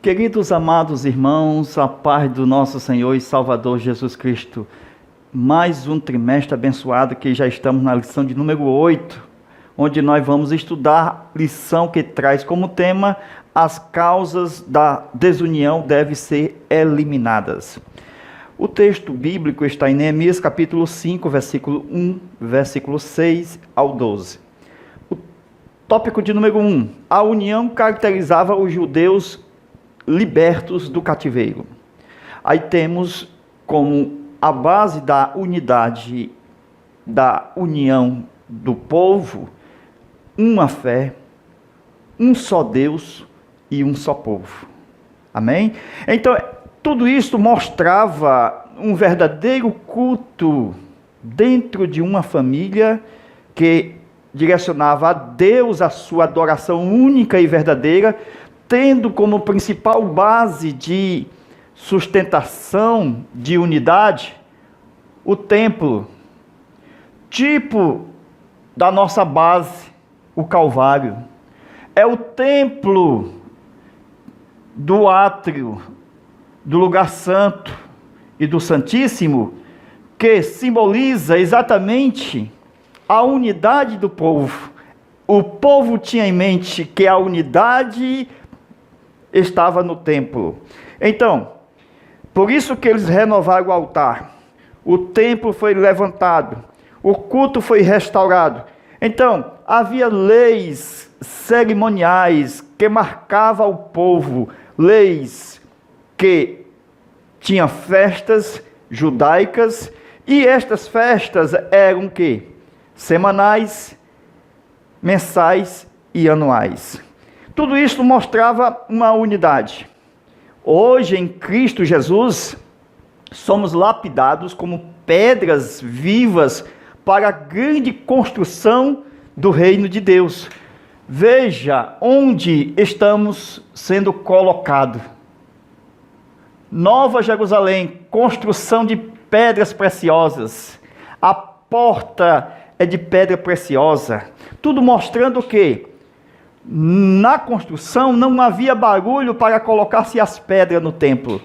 Queridos amados irmãos, a paz do nosso Senhor e Salvador Jesus Cristo. Mais um trimestre abençoado que já estamos na lição de número 8, onde nós vamos estudar lição que traz como tema as causas da desunião devem ser eliminadas. O texto bíblico está em Neemias capítulo 5, versículo 1, versículo 6 ao 12. O tópico de número 1, a união caracterizava os judeus libertos do cativeiro. Aí temos como a base da unidade, da união do povo, uma fé, um só Deus e um só povo. Amém? Então, tudo isso mostrava um verdadeiro culto dentro de uma família que direcionava a Deus a sua adoração única e verdadeira, tendo como principal base de sustentação, de unidade, o templo, tipo da nossa base, o Calvário. É o templo do átrio, do lugar santo e do Santíssimo, que simboliza exatamente a unidade do povo. O povo tinha em mente que a unidade estava no templo. Então, por isso que eles renovaram o altar. O templo foi levantado. O culto foi restaurado. Então, havia leis cerimoniais que marcavam o povo. Leis que tinham festas judaicas. E estas festas eram que? Semanais, mensais e anuais. Tudo isso mostrava uma unidade. Hoje, em Cristo Jesus, somos lapidados como pedras vivas para a grande construção do reino de Deus. Veja onde estamos sendo colocados. Nova Jerusalém, construção de pedras preciosas. A porta é de pedra preciosa. Tudo mostrando que na construção não havia barulho para colocar-se as pedras no templo,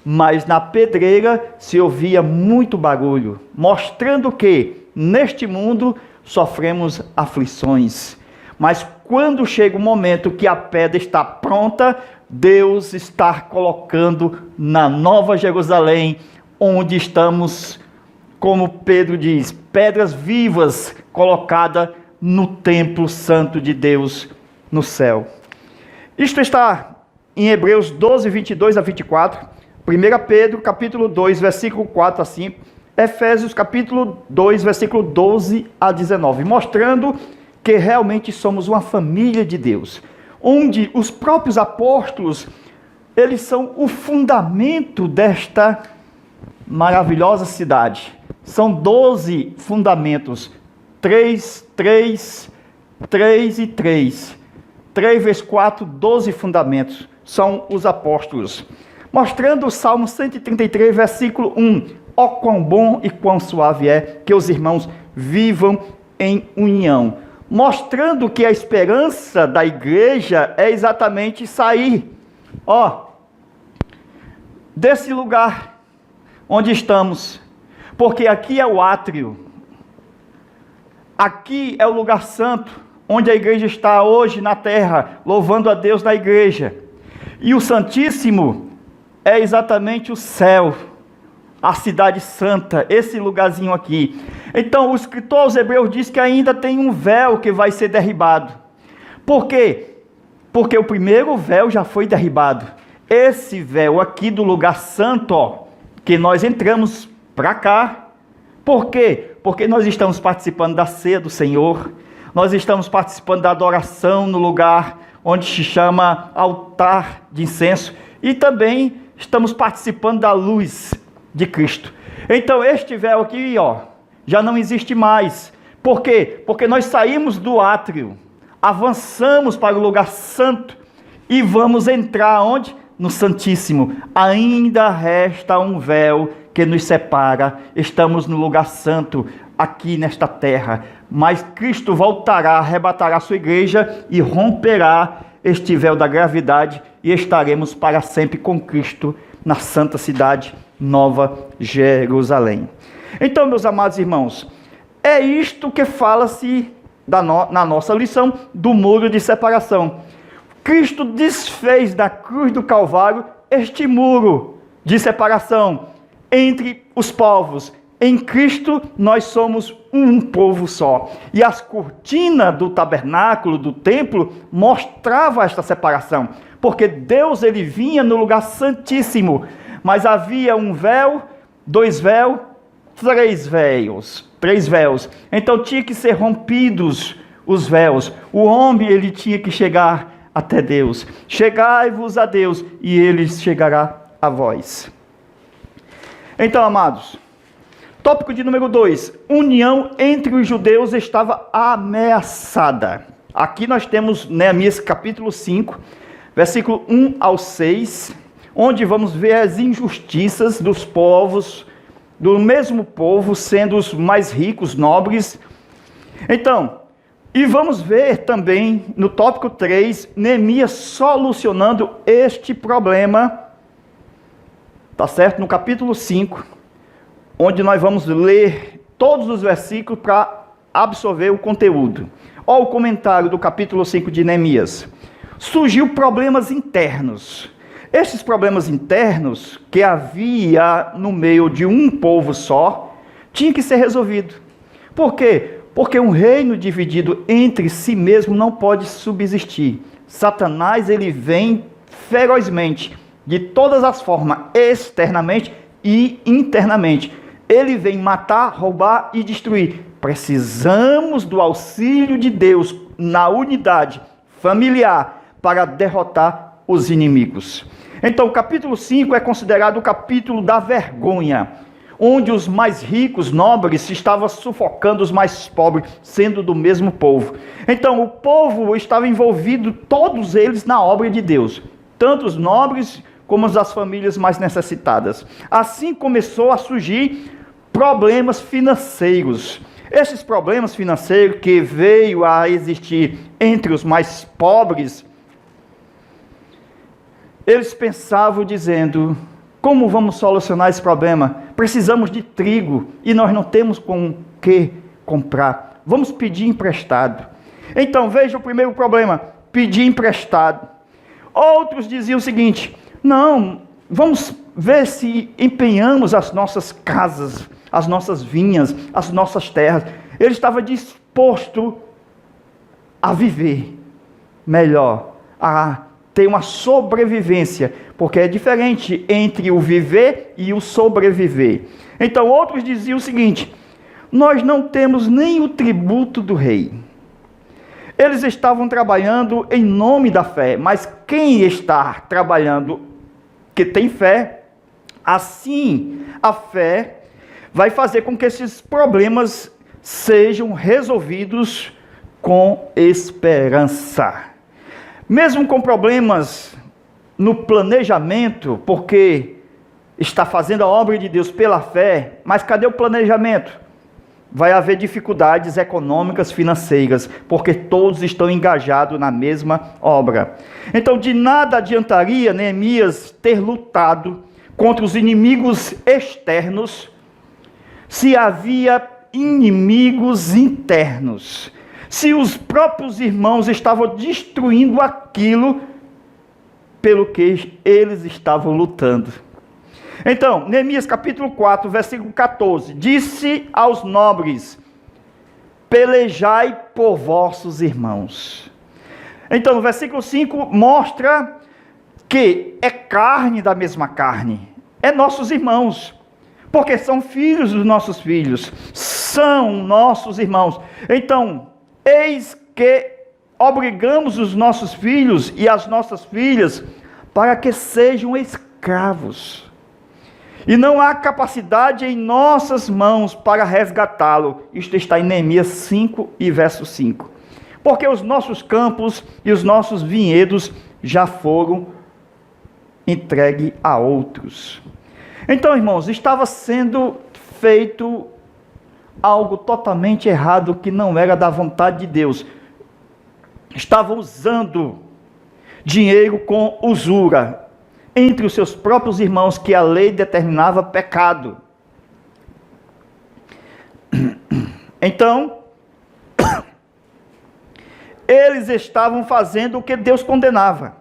mas na pedreira se ouvia muito barulho, mostrando que neste mundo sofremos aflições. Mas quando chega o momento que a pedra está pronta, Deus está colocando na Nova Jerusalém, onde estamos, como Pedro diz, pedras vivas colocadas no templo santo de Deus no céu. Isto está em Hebreus 12, 22 a 24, 1 Pedro capítulo 2, versículo 4 a 5, Efésios capítulo 2, versículo 12 a 19, mostrando que realmente somos uma família de Deus, onde os próprios apóstolos, eles são o fundamento desta maravilhosa cidade. São 12 fundamentos, 3 e 3. 3 vezes 4, 12 fundamentos, são os apóstolos. Mostrando o Salmo 133, versículo 1. Ó quão bom e quão suave é que os irmãos vivam em união. Mostrando que a esperança da igreja é exatamente sair, desse lugar onde estamos. Porque aqui é o átrio. Aqui é o lugar santo, onde a igreja está hoje na terra, louvando a Deus na igreja. E o Santíssimo é exatamente o céu, a cidade santa, esse lugarzinho aqui. Então o escritor aos Hebreus diz que ainda tem um véu que vai ser derribado. Por quê? Porque o primeiro véu já foi derribado. Esse véu aqui do lugar santo, que nós entramos para cá. Por quê? Porque nós estamos participando da ceia do Senhor. Nós estamos participando da adoração no lugar onde se chama altar de incenso. E também estamos participando da luz de Cristo. Então este véu aqui, já não existe mais. Por quê? Porque nós saímos do átrio, avançamos para o lugar santo e vamos entrar onde? No Santíssimo. Ainda resta um véu que nos separa. Estamos no lugar santo, aqui nesta terra. Mas Cristo voltará, arrebatará a sua igreja e romperá este véu da gravidade e estaremos para sempre com Cristo na santa cidade, Nova Jerusalém. Então, meus amados irmãos, é isto que fala-se na nossa lição do muro de separação. Cristo desfez da cruz do Calvário este muro de separação entre os povos. Em Cristo nós somos um povo só. E as cortinas do tabernáculo, do templo, mostravam esta separação. Porque Deus, ele vinha no lugar santíssimo. Mas havia um véu, 2 véus, 3 véus. Então tinha que ser rompidos os véus. O homem, ele tinha que chegar até Deus. Chegai-vos a Deus e ele chegará a vós. Então, amados, tópico de número 2, união entre os judeus estava ameaçada. Aqui nós temos Neemias capítulo 5, versículo 1 ao 6, onde vamos ver as injustiças dos povos, do mesmo povo, sendo os mais ricos, nobres. Então, e vamos ver também no tópico 3, Neemias solucionando este problema, tá certo? No capítulo 5, onde nós vamos ler todos os versículos para absorver o conteúdo. Olha o comentário do capítulo 5 de Neemias. Surgiu problemas internos. Esses problemas internos que havia no meio de um povo só, tinha que ser resolvido. Por quê? Porque um reino dividido entre si mesmo não pode subsistir. Satanás, ele vem ferozmente, de todas as formas, externamente e internamente. Ele vem matar, roubar e destruir. Precisamos do auxílio de Deus na unidade familiar para derrotar os inimigos. Então, o capítulo 5 é considerado o capítulo da vergonha, onde os mais ricos, nobres, estavam sufocando os mais pobres, sendo do mesmo povo. Então, o povo estava envolvido, todos eles, na obra de Deus, tanto os nobres como as famílias mais necessitadas. Assim começou a surgir problemas financeiros. Esses problemas financeiros que veio a existir entre os mais pobres, eles pensavam dizendo: como vamos solucionar esse problema? Precisamos de trigo e nós não temos com que comprar. Vamos pedir emprestado. Então veja o primeiro problema: pedir emprestado. Outros diziam o seguinte: não, vamos ver se empenhamos as nossas casas, as nossas vinhas, as nossas terras. Ele estava disposto a viver melhor, a ter uma sobrevivência, porque é diferente entre o viver e o sobreviver. Então outros diziam o seguinte: nós não temos nem o tributo do rei. Eles estavam trabalhando em nome da fé, mas quem está trabalhando que tem fé, assim a fé vai fazer com que esses problemas sejam resolvidos com esperança. Mesmo com problemas no planejamento, porque está fazendo a obra de Deus pela fé, mas cadê o planejamento? Vai haver dificuldades econômicas, financeiras, porque todos estão engajados na mesma obra. Então, de nada adiantaria Neemias ter lutado contra os inimigos externos, se havia inimigos internos, se os próprios irmãos estavam destruindo aquilo pelo que eles estavam lutando. Então, Neemias capítulo 4, versículo 14, disse aos nobres: pelejai por vossos irmãos. Então, no versículo 5 mostra que é carne da mesma carne, é nossos irmãos, porque são filhos dos nossos filhos, são nossos irmãos. Então, eis que obrigamos os nossos filhos e as nossas filhas para que sejam escravos. E não há capacidade em nossas mãos para resgatá-lo. Isto está em Neemias 5 e verso 5. Porque os nossos campos e os nossos vinhedos já foram entregues a outros. Então, irmãos, estava sendo feito algo totalmente errado, que não era da vontade de Deus. Estava usando dinheiro com usura entre os seus próprios irmãos, que a lei determinava pecado. Então, eles estavam fazendo o que Deus condenava,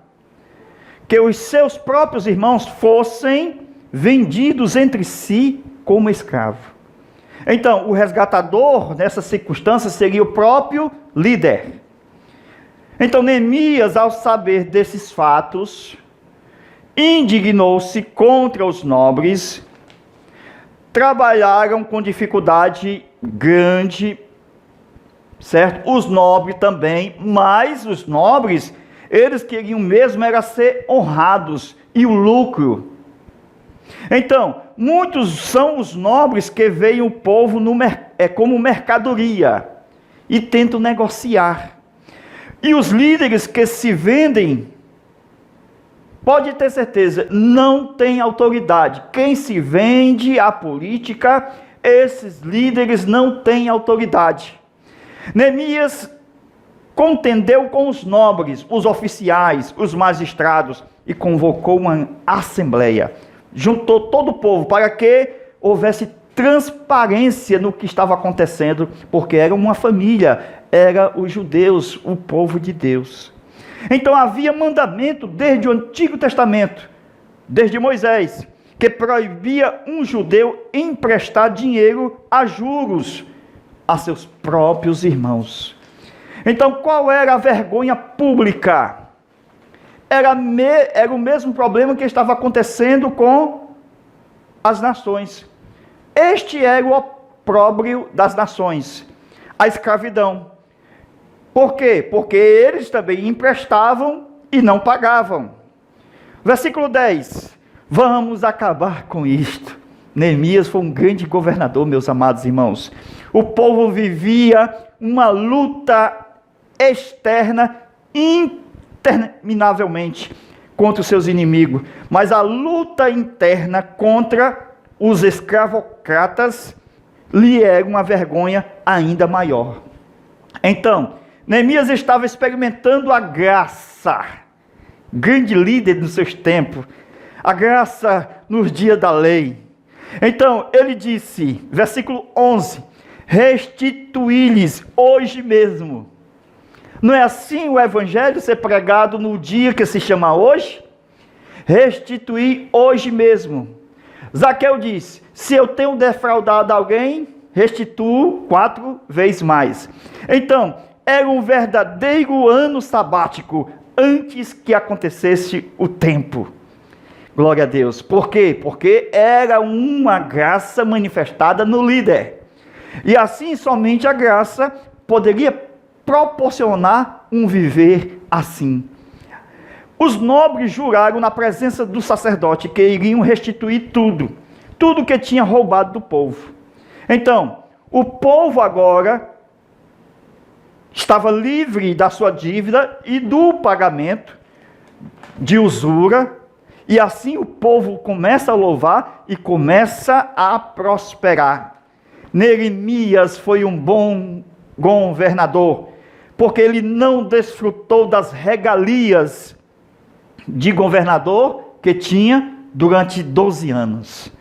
que os seus próprios irmãos fossem vendidos entre si como escravo. Então, o resgatador nessa circunstância seria o próprio líder. Então, Neemias, ao saber desses fatos, indignou-se contra os nobres. Trabalharam com dificuldade grande, certo? Os nobres também, mas os nobres, eles queriam mesmo era ser honrados e o lucro. Então, muitos são os nobres que veem o povo como mercadoria e tentam negociar. E os líderes que se vendem, pode ter certeza, não tem autoridade. Quem se vende à política, esses líderes não têm autoridade. Neemias contendeu com os nobres, os oficiais, os magistrados e convocou uma assembleia. Juntou todo o povo para que houvesse transparência no que estava acontecendo, porque era uma família, era os judeus, o povo de Deus. Então havia mandamento desde o Antigo Testamento, desde Moisés, que proibia um judeu emprestar dinheiro a juros a seus próprios irmãos. Então qual era a vergonha pública? Era o mesmo problema que estava acontecendo com as nações. Este era o opróbrio das nações, a escravidão. Por quê? Porque eles também emprestavam e não pagavam. Versículo 10. Vamos acabar com isto. Neemias foi um grande governador, meus amados irmãos. O povo vivia uma luta externa interminavelmente contra os seus inimigos, mas a luta interna contra os escravocratas lhe era uma vergonha ainda maior. Então, Neemias estava experimentando a graça, grande líder dos seus tempos, a graça nos dias da lei. Então, ele disse, versículo 11, restituí-lhes hoje mesmo. Não é assim o evangelho ser pregado no dia que se chama hoje? Restituir hoje mesmo. Zaqueu disse, se eu tenho defraudado alguém, restituo 4 vezes mais. Então, era um verdadeiro ano sabático, antes que acontecesse o tempo. Glória a Deus. Por quê? Porque era uma graça manifestada no líder. E assim somente a graça poderia proporcionar um viver assim. Os nobres juraram na presença do sacerdote que iriam restituir tudo que tinha roubado do povo. Então, o povo agora estava livre da sua dívida e do pagamento de usura, e assim o povo começa a louvar e começa a prosperar. Neemias foi um bom governador, porque ele não desfrutou das regalias de governador que tinha durante 12 anos.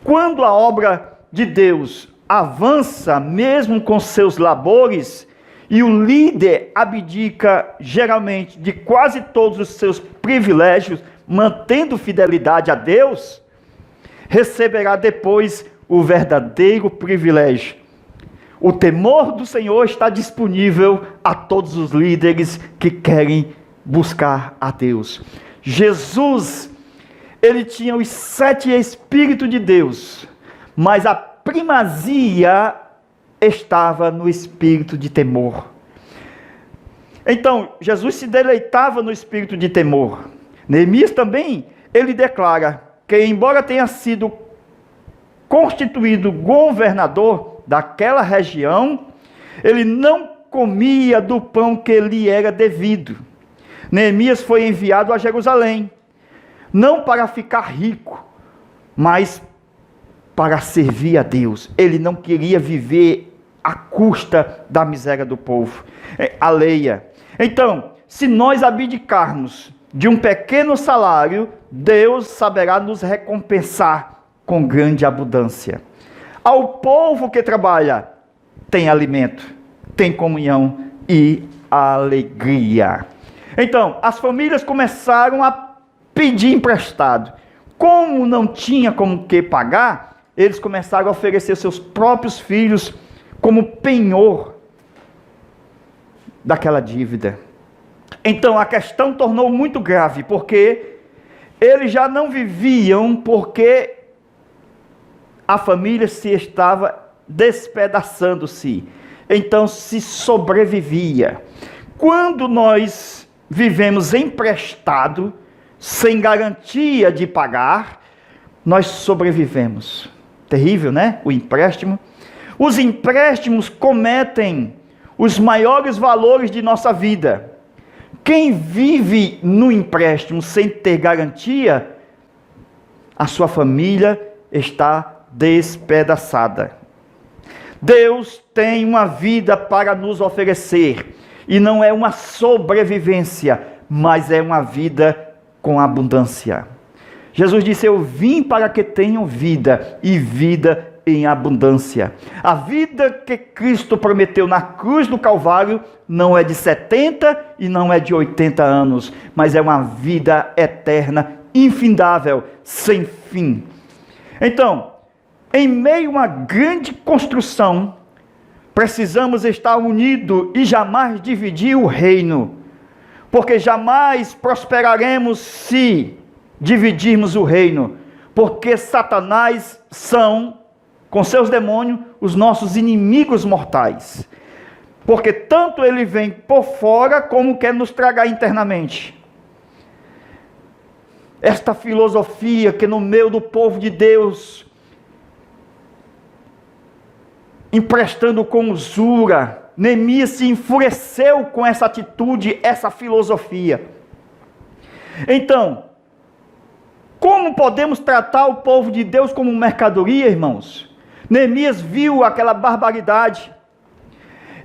Quando a obra de Deus avança, mesmo com seus labores, e o líder abdica geralmente de quase todos os seus privilégios, mantendo fidelidade a Deus, receberá depois o verdadeiro privilégio. O temor do Senhor está disponível a todos os líderes que querem buscar a Deus. Jesus, ele tinha os 7 Espíritos de Deus, mas a primazia estava no espírito de temor. Então, Jesus se deleitava no espírito de temor. Neemias também, ele declara que, embora tenha sido constituído governador daquela região, ele não comia do pão que lhe era devido. Neemias foi enviado a Jerusalém, não para ficar rico, mas para servir a Deus. Ele não queria viver à custa da miséria do povo alheia. Então, se nós abdicarmos de um pequeno salário, Deus saberá nos recompensar com grande abundância. Ao povo que trabalha, tem alimento, tem comunhão e alegria. Então, as famílias começaram a pedir emprestado. Como não tinha como que pagar, eles começaram a oferecer seus próprios filhos como penhor daquela dívida. Então a questão tornou muito grave, porque eles já não viviam porque a família se estava despedaçando-se. Então se sobrevivia. Quando nós vivemos emprestado, sem garantia de pagar, nós sobrevivemos. Terrível, né? O empréstimo. Os empréstimos cometem os maiores valores de nossa vida. Quem vive no empréstimo sem ter garantia, a sua família está despedaçada. Deus tem uma vida para nos oferecer, e não é uma sobrevivência, mas é uma vida com abundância. Jesus disse: eu vim para que tenham vida, e vida em abundância. A vida que Cristo prometeu na cruz do Calvário não é de 70 e não é de 80 anos, mas é uma vida eterna, infindável, sem fim. Então, em meio a uma grande construção, precisamos estar unidos e jamais dividir o reino, porque jamais prosperaremos se dividirmos o reino, porque Satanás são, com seus demônios, os nossos inimigos mortais, porque tanto ele vem por fora, como quer nos tragar internamente. Esta filosofia que no meio do povo de Deus, emprestando com usura, Neemias se enfureceu com essa atitude, essa filosofia. Então, como podemos tratar o povo de Deus como mercadoria, irmãos? Neemias viu aquela barbaridade,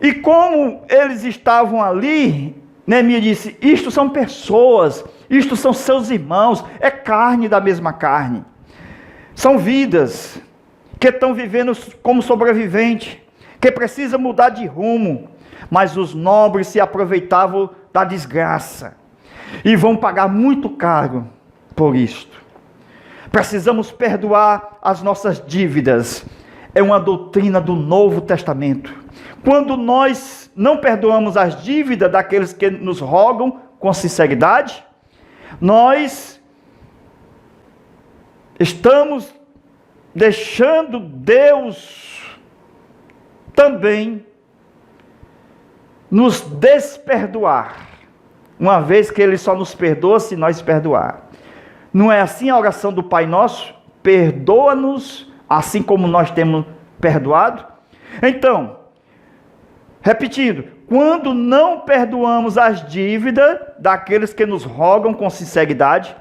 e como eles estavam ali, Neemias disse: isto são pessoas, isto são seus irmãos, é carne da mesma carne, são vidas que estão vivendo como sobrevivente, que precisa mudar de rumo, mas os nobres se aproveitavam da desgraça, e vão pagar muito caro por isto. Precisamos perdoar as nossas dívidas, é uma doutrina do Novo Testamento. Quando nós não perdoamos as dívidas daqueles que nos rogam com sinceridade, nós estamos deixando Deus também nos desperdoar, uma vez que Ele só nos perdoa se nós perdoar. Não é assim a oração do Pai Nosso? Perdoa-nos assim como nós temos perdoado. Então, repetindo, quando não perdoamos as dívidas daqueles que nos rogam com sinceridade,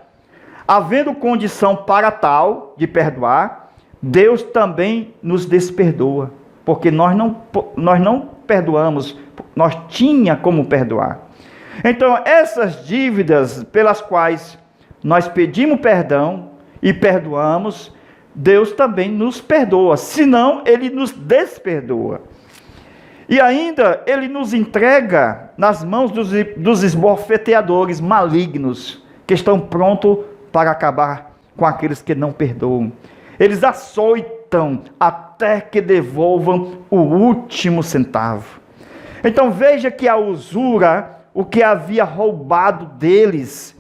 havendo condição para tal de perdoar, Deus também nos desperdoa, porque nós não perdoamos, nós tinha como perdoar. Então, essas dívidas pelas quais nós pedimos perdão e perdoamos, Deus também nos perdoa, senão Ele nos desperdoa. E ainda Ele nos entrega nas mãos dos esbofeteadores malignos, que estão prontos para acabar com aqueles que não perdoam. Eles açoitam até que devolvam o último centavo. Então veja que a usura, o que havia roubado deles,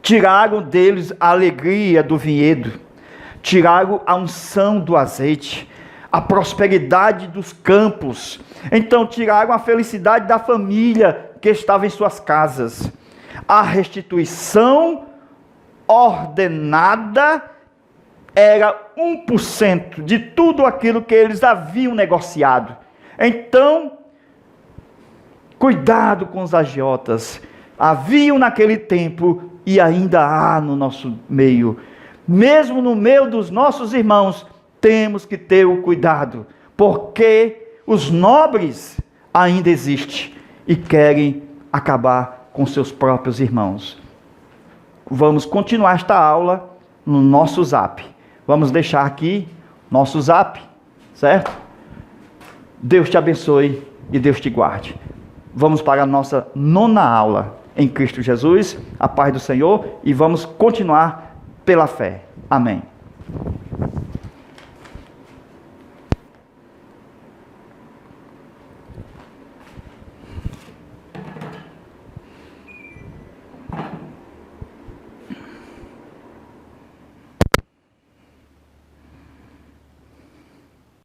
tiraram deles a alegria do vinhedo, tiraram a unção do azeite, a prosperidade dos campos. Então tiraram a felicidade da família que estava em suas casas. A restituição ordenada era 1% de tudo aquilo que eles haviam negociado. Então, cuidado com os agiotas. Haviam naquele tempo e ainda há no nosso meio. Mesmo no meio dos nossos irmãos, temos que ter o cuidado, porque os nobres ainda existem. e querem acabar com seus próprios irmãos. Vamos continuar esta aula no nosso Zap. Vamos deixar aqui nosso Zap, certo? Deus te abençoe e Deus te guarde. Vamos para a nossa 9ª aula em Cristo Jesus, a paz do Senhor, e vamos continuar pela fé. Amém.